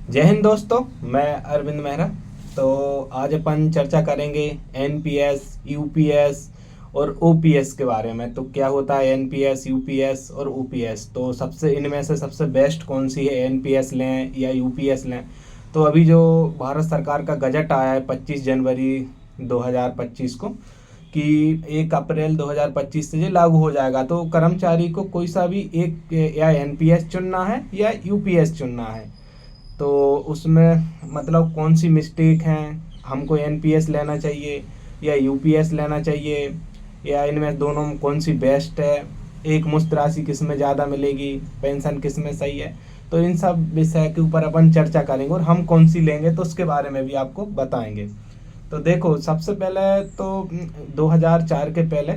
जय हिंद दोस्तों। मैं अरविंद मेहरा। तो आज अपन चर्चा करेंगे एनपीएस, यूपीएस और ओपीएस के बारे में। तो क्या होता है एनपीएस, यूपीएस और ओपीएस, तो सबसे इनमें से सबसे बेस्ट कौन सी है, एनपीएस लें या यूपीएस लें। तो अभी जो भारत सरकार का गजट आया है 25 जनवरी 2025 को, कि 1 अप्रैल 2025 से ये लागू हो जाएगा। तो कर्मचारी को कोई सा भी एक या एनपीएस चुनना है या यूपीएस चुनना है। तो उसमें मतलब कौन सी मिस्टेक हैं, हमको एनपीएस लेना चाहिए या यूपीएस लेना चाहिए, या इनमें दोनों में कौन सी बेस्ट है, एक मुश्त राशि किस में ज़्यादा मिलेगी, पेंशन किस में सही है। तो इन सब विषय के ऊपर अपन चर्चा करेंगे और हम कौन सी लेंगे तो उसके बारे में भी आपको बताएंगे। तो देखो, सबसे पहले तो 2004 के पहले,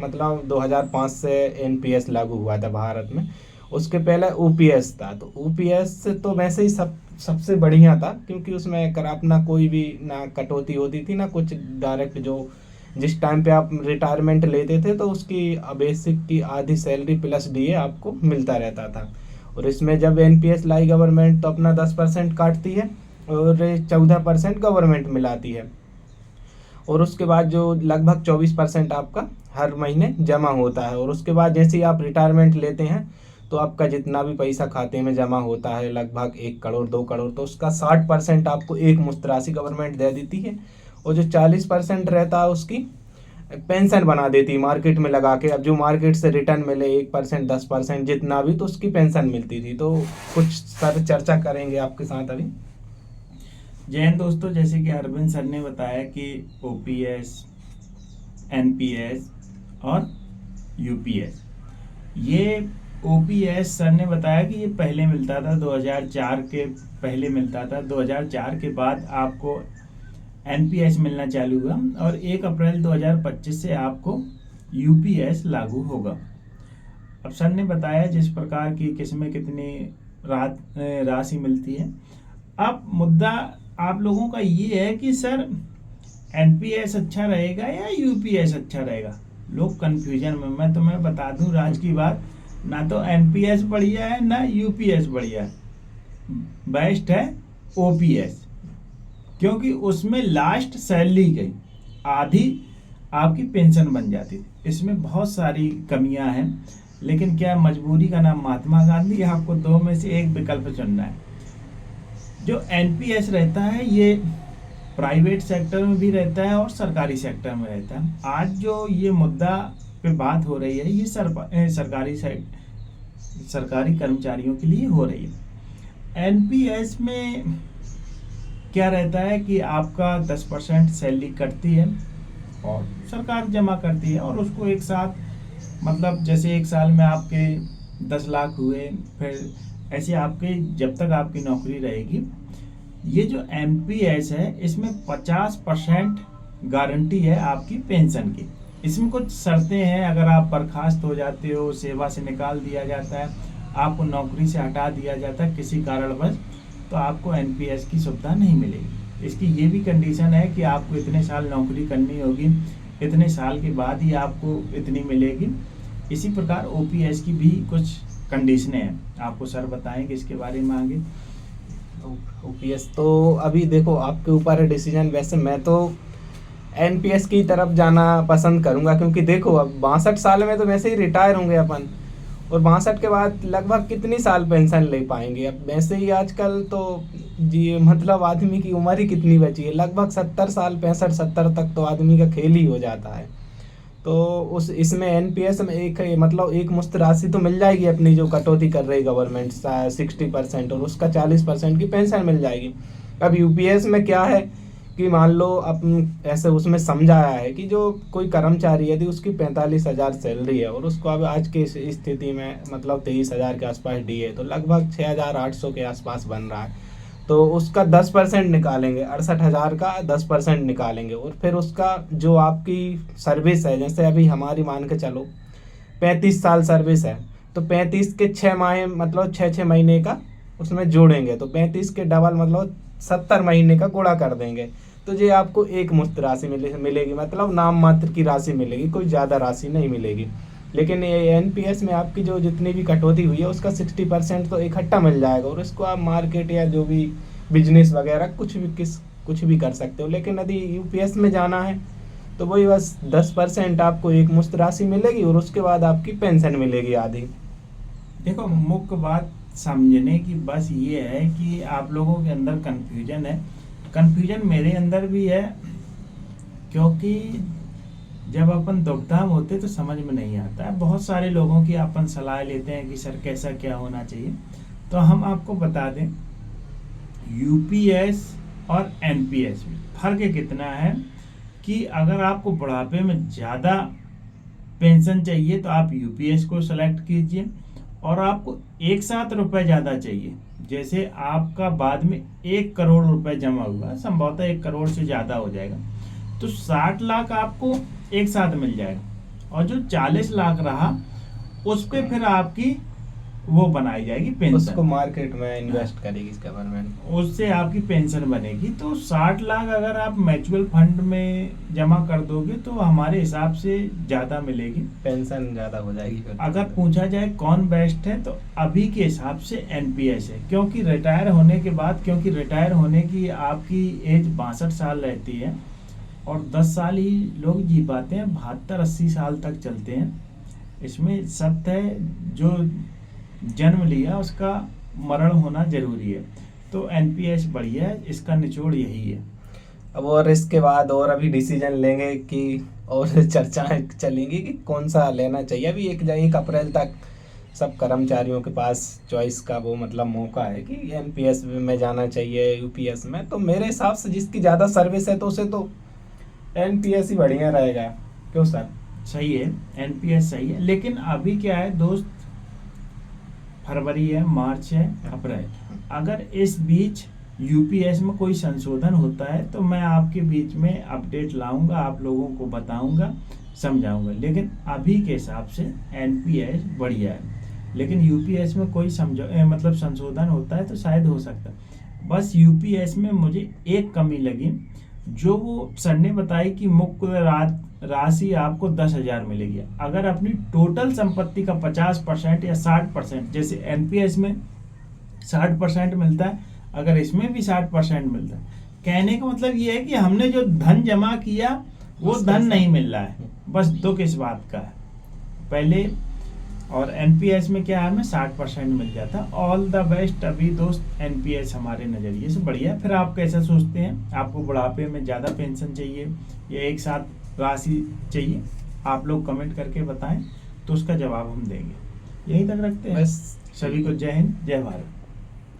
मतलब 2005 से एनपीएस लागू हुआ था भारत में। उसके पहले ओपीएस था। तो ओपीएस से तो वैसे ही सबसे बढ़िया था, क्योंकि उसमें कर अपना कोई भी ना कटौती होती थी ना कुछ। डायरेक्ट जो जिस टाइम पे आप रिटायरमेंट लेते थे तो उसकी बेसिक की आधी सैलरी प्लस डीए आपको मिलता रहता था। और इसमें जब एनपीएस लाई गवर्नमेंट तो अपना 10% काटती है और 14% गवर्नमेंट मिलाती है। और उसके बाद जो लगभग 24% आपका हर महीने जमा होता है। और उसके बाद जैसे ही आप रिटायरमेंट लेते हैं तो आपका जितना भी पैसा खाते में जमा होता है, लगभग 1 करोड़ 2 करोड़, तो उसका 60% आपको एक मुश्त राशि गवर्नमेंट दे देती है। और जो 40% रहता है उसकी पेंशन बना देती है मार्केट में लगा के। अब जो मार्केट से रिटर्न मिले 1%, 10% जितना भी, तो उसकी पेंशन मिलती थी। तो कुछ सर चर्चा करेंगे आपके साथ अभी। जय हिंद दोस्तों, जैसे कि अरविंद सर ने बताया कि ओपीएस, एनपीएस और यूपीएस, ये ओपीएस सर ने बताया कि ये पहले मिलता था 2004 के पहले मिलता था। 2004 के बाद आपको एनपीएस मिलना चालू हुआ और 1 अप्रैल 2025 से आपको यूपीएस लागू होगा। अब सर ने बताया जिस प्रकार की किसमें कितनी राशि मिलती है। अब मुद्दा आप लोगों का ये है कि सर एनपीएस अच्छा रहेगा या यूपीएस अच्छा रहेगा। लोग कंफ्यूजन में। मैं तुम्हें बता दूं राज की बात, ना तो एनपीएस बढ़िया है ना यूपीएस बढ़िया है। बेस्ट है ओपीएस, क्योंकि उसमें लास्ट सैलरी गई आधी आपकी पेंशन बन जाती थी। इसमें बहुत सारी कमियां हैं, लेकिन क्या मजबूरी का नाम महात्मा गांधी, आपको दो में से एक विकल्प चुनना है। जो एनपीएस रहता है ये प्राइवेट सेक्टर में भी रहता है और सरकारी सेक्टर में रहता है। आज जो ये मुद्दा पे बात हो रही है ये सरकारी कर्मचारियों के लिए हो रही है। एनपीएस में क्या रहता है कि आपका 10% सैलरी कटती है और सरकार जमा करती है, और उसको एक साथ, मतलब जैसे एक साल में आपके 10 लाख हुए, फिर ऐसे आपके जब तक आपकी नौकरी रहेगी। ये जो एनपीएस है इसमें 50% गारंटी है आपकी पेंशन की। इसमें कुछ शर्तें हैं, अगर आप बर्खास्त हो जाते हो, सेवा से निकाल दिया जाता है, आपको नौकरी से हटा दिया जाता है किसी कारणवश, तो आपको एनपीएस की सुविधा नहीं मिलेगी। इसकी ये भी कंडीशन है कि आपको इतने साल नौकरी करनी होगी, इतने साल के बाद ही आपको इतनी मिलेगी। इसी प्रकार ओपीएस की भी कुछ कंडीशनें हैं, आपको सर बताएंगे इसके बारे में आगे। ओपीएस तो अभी देखो आपके ऊपर है डिसीजन। वैसे मैं तो एनपीएस की तरफ जाना पसंद करूंगा, क्योंकि देखो अब 62 साल में तो वैसे ही रिटायर होंगे अपन, और 62 के बाद लगभग कितनी साल पेंशन ले पाएंगे। अब वैसे ही आजकल तो जी मतलब आदमी की उम्र ही कितनी बची है, लगभग 70 साल, 65-70 तक तो आदमी का खेल ही हो जाता है। तो उस इसमें एनपीएस में एक मतलब एक मुश्त राशि तो मिल जाएगी अपनी, जो कटौती कर रही गवर्नमेंट 60%, और उसका 40% की पेंशन मिल जाएगी। अब यूपीएस में क्या है कि मान लो अपन ऐसे उसमें समझाया है कि जो कोई कर्मचारी यदि उसकी 45,000 सैलरी है और उसको अब आज की स्थिति में मतलब 23,000 के आसपास डी है, तो लगभग 6,800 के आसपास बन रहा है। तो उसका 10% निकालेंगे, 68,000 का 10% निकालेंगे। और फिर उसका जो आपकी सर्विस है, जैसे अभी हमारी मान के चलो 35 साल सर्विस है, तो 35 के 6 माह मतलब 6-6 महीने का उसमें जोड़ेंगे, तो 35 के डबल मतलब 70 महीने का गुणा कर देंगे। तो ये आपको एक मुश्त राशि मिलेगी, मतलब नाम मात्र की राशि मिलेगी, कोई ज़्यादा राशि नहीं मिलेगी। लेकिन ये एनपीएस में आपकी जो जितनी भी कटौती हुई है उसका 60% तो इकट्ठा मिल जाएगा, और इसको आप मार्केट या जो भी बिजनेस वगैरह कुछ भी कर सकते हो। लेकिन यदि यूपीएस में जाना है तो वही बस 10% आपको एक मुश्त राशि मिलेगी और उसके बाद आपकी पेंशन मिलेगी आधी। देखो, मुख्य बात समझने की बस ये है कि आप लोगों के अंदर कंफ्यूजन है। कंफ्यूजन मेरे अंदर भी है, क्योंकि जब अपन दुविधा में होते तो समझ में नहीं आता है। बहुत सारे लोगों की अपन सलाह लेते हैं कि सर कैसा क्या होना चाहिए। तो हम आपको बता दें, यूपीएस और एनपीएस में फर्क कितना है कि अगर आपको बुढ़ापे में ज़्यादा पेंशन चाहिए तो आप यूपीएस को सेलेक्ट कीजिए, और आपको एक साथ रुपए ज़्यादा चाहिए, जैसे आपका बाद में 1 करोड़ रुपए जमा हुआ, संभवतः 1 करोड़ से ज़्यादा हो जाएगा, तो 60 लाख आपको एक साथ मिल जाएगा, और जो 40 लाख रहा उस पे फिर आपकी वो बनाई जाएगी उसको पेंशन, मार्केट में इन्वेस्ट करेगी गवर्नमेंट। उससे आपकी पेंशन बनेगी। तो 60 लाख अगर आप म्यूचुअल फंड में जमा कर दोगे तो हमारे हिसाब से ज़्यादा मिलेगी, पेंशन ज़्यादा हो जाएगी फिर। अगर पूछा जाए कौन बेस्ट है तो अभी के हिसाब से एनपीएस है, क्योंकि रिटायर होने के बाद, क्योंकि रिटायर होने की आपकी एज 62 साल रहती है और 10 साल ही लोग जी पाते हैं, 72-80 साल तक चलते हैं। इसमें सत्य है, जो जन्म लिया उसका मरण होना जरूरी है। तो एनपीएस बढ़िया है, इसका निचोड़ यही है। अब और इसके बाद और अभी डिसीजन लेंगे कि और चर्चाएं चलेंगी कि कौन सा लेना चाहिए। अभी 1 अप्रैल तक सब कर्मचारियों के पास चॉइस का वो मतलब मौका है कि एनपीएस में जाना चाहिए यूपीएस में। तो मेरे हिसाब से जिसकी ज़्यादा सर्विस है तो उसे तो एनपीएस ही बढ़िया रहेगा। क्यों सर? सही है, एनपीएस सही है, लेकिन अभी क्या है दोस्त, फरवरी है, मार्च है, अप्रैल, अगर इस बीच यूपीएस में कोई संशोधन होता है तो मैं आपके बीच में अपडेट लाऊंगा, आप लोगों को बताऊंगा, समझाऊंगा। लेकिन अभी के हिसाब से एनपीएस बढ़िया है, लेकिन यूपीएस में कोई मतलब संशोधन होता है तो शायद हो सकता है। बस यूपीएस में मुझे एक कमी लगी, जो वो सर ने बताई कि मुख्य राशि आपको 10,000 मिलेगी अगर अपनी टोटल संपत्ति का 50% या 60%, जैसे एनपीएस में 60% मिलता है, अगर इसमें भी 60% मिलता है। कहने का मतलब ये है कि हमने जो धन जमा किया वो धन नहीं मिल रहा है, बस दुख इस बात का है। पहले और एनपीएस में क्या है, हमें 60% मिल जाता। ऑल द बेस्ट अभी दोस्त, एनपीएस हमारे नज़रिए से बढ़िया। फिर आप कैसा सोचते हैं, आपको बुढ़ापे में ज़्यादा पेंशन चाहिए या एक साथ राशि चाहिए, आप लोग कमेंट करके बताएं तो उसका जवाब हम देंगे। यहीं तक रखते हैं। बस सभी को जय हिंद, जय भारत।